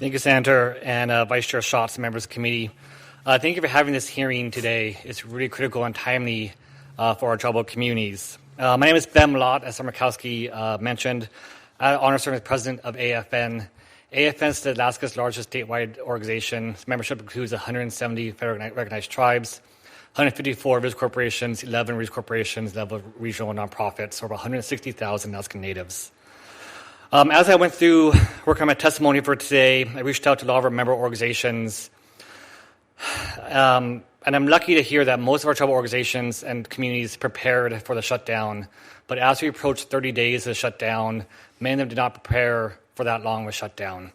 Thank you, Senator, and Vice Chair Schatz, members of the committee. Thank you for having this hearing today. It's really critical and timely for our troubled communities. My name is Ben Mallott, as Senator Murkowski mentioned. I honor serving as president of AFN. AFN is Alaska's largest statewide organization. Its membership includes 170 federally recognized tribes, 154 business corporations, 11 research corporations, 11 regional nonprofits, over 160,000 Alaskan natives. As I went through working on my testimony for today, I reached out to a lot of our member organizations. And I'm lucky to hear that most of our tribal organizations and communities prepared for the shutdown. But as we approached 30 days of the shutdown, many of them did not prepare for that long of a shutdown.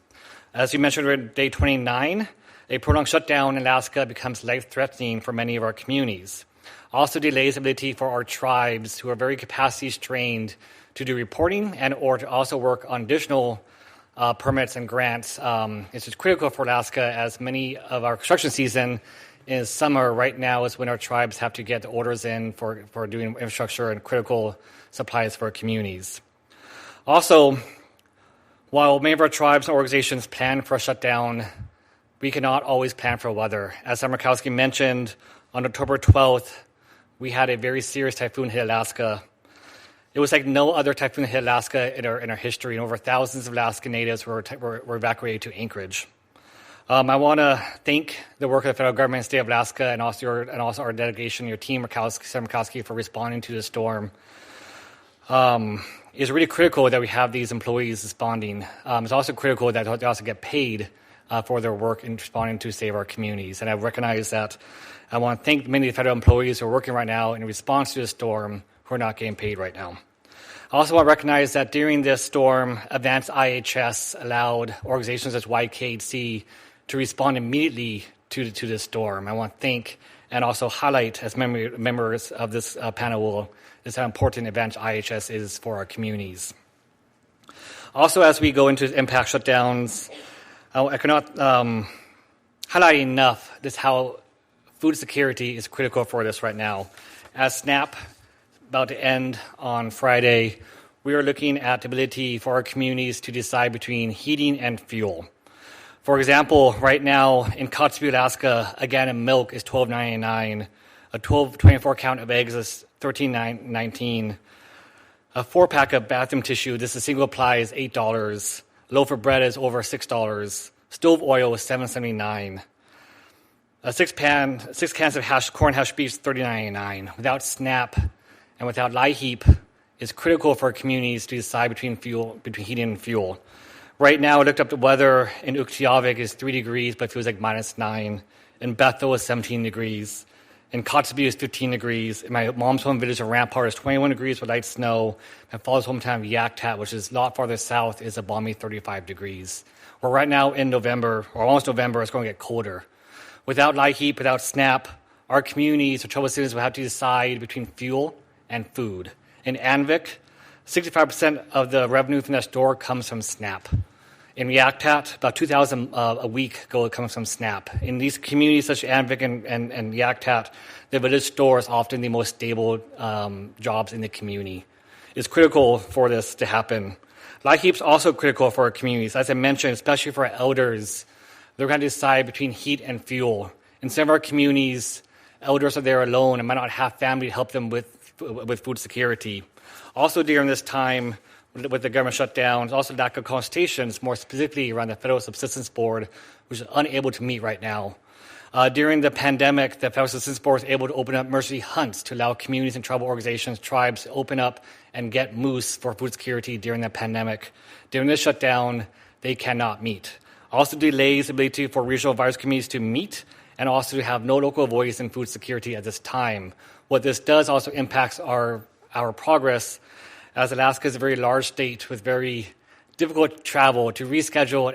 As you mentioned, we're at day 29. A prolonged shutdown in Alaska becomes life-threatening for many of our communities. Also delays the ability for our tribes, who are very capacity-strained, to do reporting and or to also work on additional permits and grants. It's just critical for Alaska, as many of our construction season is summer. Right now is when our tribes have to get the orders in for doing infrastructure and critical supplies for our communities. Also, while many of our tribes and organizations plan for a shutdown, we cannot always plan for weather. As Senator Murkowski mentioned, on October 12th, we had a very serious typhoon hit Alaska. It was like no other typhoon hit Alaska in our history, and over thousands of Alaska natives were evacuated to Anchorage. I want to thank the work of the federal government and state of Alaska, and also our delegation, your team, Senator Murkowski, for responding to the storm. It's really critical that we have these employees responding. It's also critical that they also get paid for their work in responding to save our communities. And I recognize that. I want to thank many of the federal employees who are working right now in response to the storm, who are not getting paid right now. I also want to recognize that during this storm, Advanced IHS allowed organizations such as YKC to respond immediately to this storm. I want to thank and also highlight, as members of this panel is how important Advanced IHS is for our communities. Also, as we go into impact shutdowns, I cannot highlight enough just how food security is critical for this right now. As SNAP about to end on Friday, we are looking at the ability for our communities to decide between heating and fuel. For example, right now in Kotzebue, Alaska, a gallon of milk is $12.99. A 24 count of eggs is $13.19. A 4-pack of bathroom tissue, this is single ply, is $8. A loaf of bread is over $6. Stove oil is $7.79. Six cans of corn hash beef is $39.99. Without SNAP and without LIHEAP, it's critical for communities to decide between heating and fuel. Right now, I looked up the weather in Uktiavik is 3 degrees, but it feels like -9. In Bethel is 17 degrees. In Kotzebue is 15 degrees. In my mom's home village of Rampart is 21 degrees with light snow. My father's hometown of Yaktat, which is a lot farther south, is a balmy 35 degrees. We're right now in November, or almost November, it's going to get colder. Without LIHEAP, without SNAP, our communities or troubled citizens will have to decide between fuel and food. In Anvik, 65% of the revenue from that store comes from SNAP. In Yaktat, about $2,000 a week comes from SNAP. In these communities such as Anvik and Yaktat, the village store is often the most stable jobs in the community. It's critical for this to happen. LIHEAP is also critical for our communities. As I mentioned, especially for our elders, they're going to decide between heat and fuel. In some of our communities, elders are there alone and might not have family to help them with food security. Also during this time, with the government shutdown, also lack of consultations, more specifically around the Federal Subsistence Board, which is unable to meet right now. During the pandemic, the Federal Subsistence Board was able to open up emergency hunts to allow communities and tribal organizations, tribes to open up and get moose for food security during the pandemic. During this shutdown, they cannot meet. Also delays the ability for regional advisory committees to meet and also to have no local voice in food security at this time. What this does also impacts our progress, as Alaska is a very large state with very difficult travel. To reschedule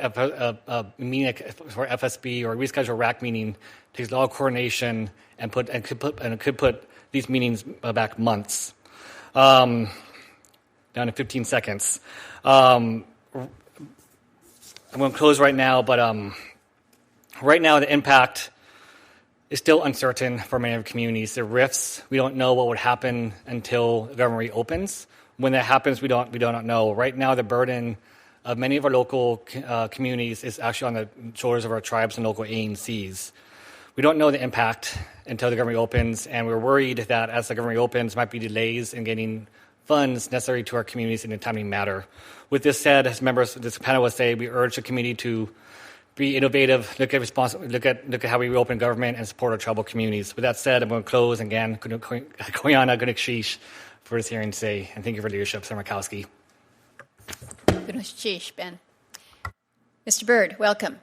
a meeting for FSB or reschedule a RAC meeting takes a lot of coordination and could put these meetings back months. Down to 15 seconds. I'm going to close right now, but right now the impact is still uncertain for many of the communities. The rifts, we don't know what would happen until the government reopens. When that happens, we do not know. Right now, the burden of many of our local communities is actually on the shoulders of our tribes and local ANCs. We don't know the impact until the government opens, and we're worried that as the government opens, might be delays in getting funds necessary to our communities in a timely manner. With this said, as members of this panel will say, we urge the community to be innovative, look at how we reopen government and support our tribal communities. With that said, I'm going to close again. Koyana Gunakshish for this hearing today, and thank you for leadership, Senator Murkowski. Gunakshish, Ben. Mr. Bird, welcome.